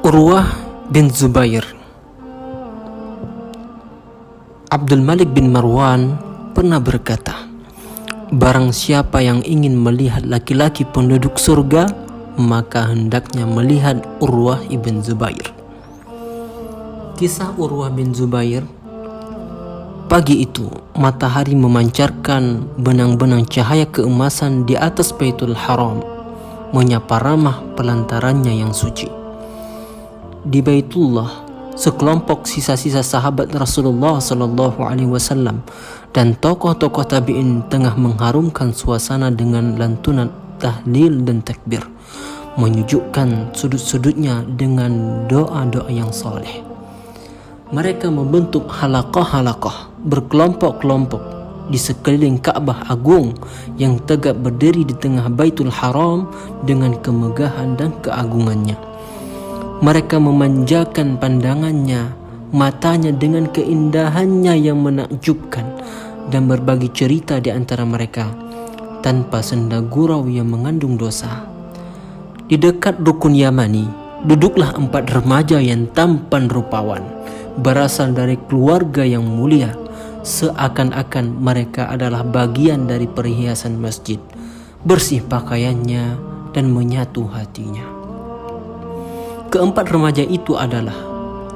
Urwah bin Zubair. Abdul Malik bin Marwan pernah berkata, barang siapa yang ingin melihat laki-laki penduduk surga, maka hendaknya melihat Urwah ibn Zubair. Kisah Urwah bin Zubair. Pagi itu, matahari memancarkan benang-benang cahaya keemasan di atas Baitul Haram, menyapa ramah pelantarannya yang suci. Di Baitullah, sekelompok sisa-sisa sahabat Rasulullah Sallallahu Alaihi Wasallam dan tokoh-tokoh tabi'in tengah mengharumkan suasana dengan lantunan tahlil dan takbir, menyejukkan sudut-sudutnya dengan doa-doa yang saleh. Mereka membentuk halaqah-halaqah berkelompok-kelompok di sekeliling Ka'bah Agung yang tegak berdiri di tengah Baitul Haram dengan kemegahan dan keagungannya. Mereka memanjakan pandangannya, matanya dengan keindahannya yang menakjubkan, dan berbagi cerita di antara mereka tanpa senda gurau yang mengandung dosa. Di dekat rukun Yamani, duduklah 4 remaja yang tampan rupawan, berasal dari keluarga yang mulia, seakan-akan mereka adalah bagian dari perhiasan masjid, bersih pakaiannya dan menyatu hatinya. Keempat remaja itu adalah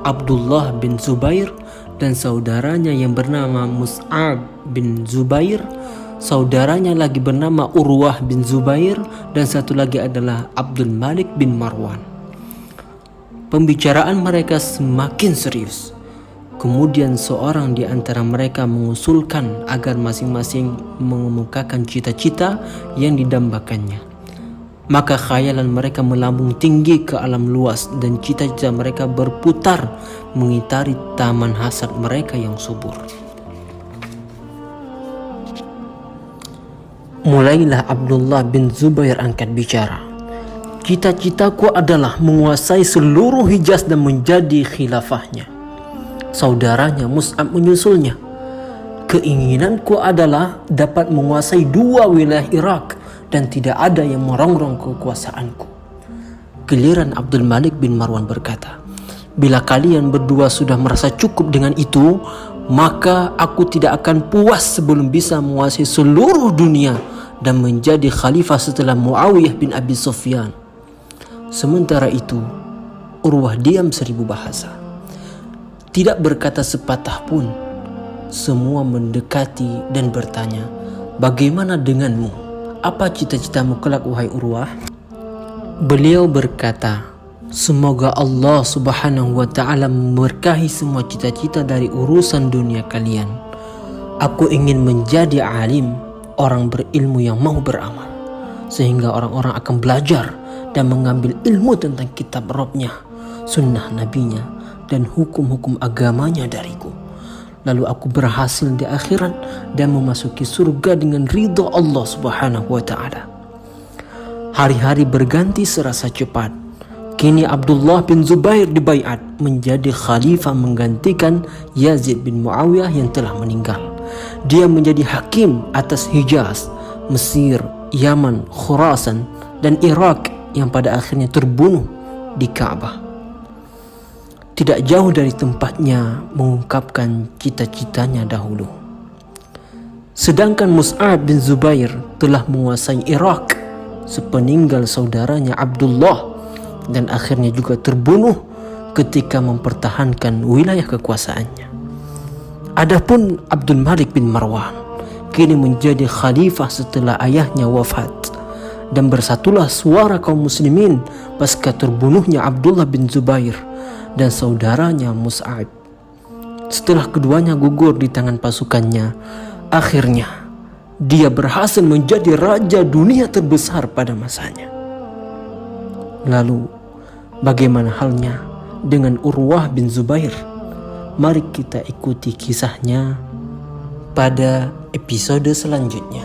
Abdullah bin Zubair dan saudaranya yang bernama Mus'ab bin Zubair, saudaranya lagi bernama Urwah bin Zubair, dan satu lagi adalah Abdul Malik bin Marwan. Pembicaraan mereka semakin serius. Kemudian seorang di antara mereka mengusulkan agar masing-masing mengemukakan cita-cita yang didambakannya. Maka khayalan mereka melambung tinggi ke alam luas dan cita-cita mereka berputar mengitari taman hasad mereka yang subur. Mulailah Abdullah bin Zubair angkat bicara. Cita-citaku adalah menguasai seluruh Hijaz dan menjadi khilafahnya. Saudaranya Mus'ab menyusulnya. Keinginanku adalah dapat menguasai 2 wilayah Irak dan tidak ada yang merongrong kekuasaanku. Giliran Abdul Malik bin Marwan berkata, bila kalian berdua sudah merasa cukup dengan itu, maka aku tidak akan puas sebelum bisa menguasai seluruh dunia dan menjadi khalifah setelah Muawiyah bin Abi Sufyan. Sementara itu, Urwah diam 1000 bahasa, tidak berkata sepatah pun. Semua mendekati dan bertanya, bagaimana denganmu? Apa cita-citamu kelak, wahai Urwah? Beliau berkata, semoga Allah Subhanahu wa ta'ala memberkahi semua cita-cita dari urusan dunia kalian. Aku ingin menjadi alim, orang berilmu yang mau beramal, sehingga orang-orang akan belajar dan mengambil ilmu tentang kitab Rabbnya, sunnah nabinya, dan hukum-hukum agamanya dariku. Lalu aku berhasil di akhirat dan memasuki surga dengan ridha Allah Subhanahu wa ta'ala. Hari-hari berganti serasa cepat. Kini Abdullah bin Zubair dibaiat menjadi khalifah menggantikan Yazid bin Muawiyah yang telah meninggal. Dia menjadi hakim atas Hijaz, Mesir, Yaman, Khurasan, dan Irak yang pada akhirnya terbunuh di Ka'bah. Tidak jauh dari tempatnya mengungkapkan cita-citanya dahulu. Sedangkan Mus'ab bin Zubair telah menguasai Irak sepeninggal saudaranya Abdullah dan akhirnya juga terbunuh ketika mempertahankan wilayah kekuasaannya. Adapun Abdul Malik bin Marwan kini menjadi khalifah setelah ayahnya wafat, dan bersatulah suara kaum muslimin pasca terbunuhnya Abdullah bin Zubair dan saudaranya Mus'ab. Setelah keduanya gugur di tangan pasukannya, akhirnya dia berhasil menjadi raja dunia terbesar pada masanya. Lalu, bagaimana halnya dengan Urwah bin Zubair? Mari kita ikuti kisahnya pada episode selanjutnya.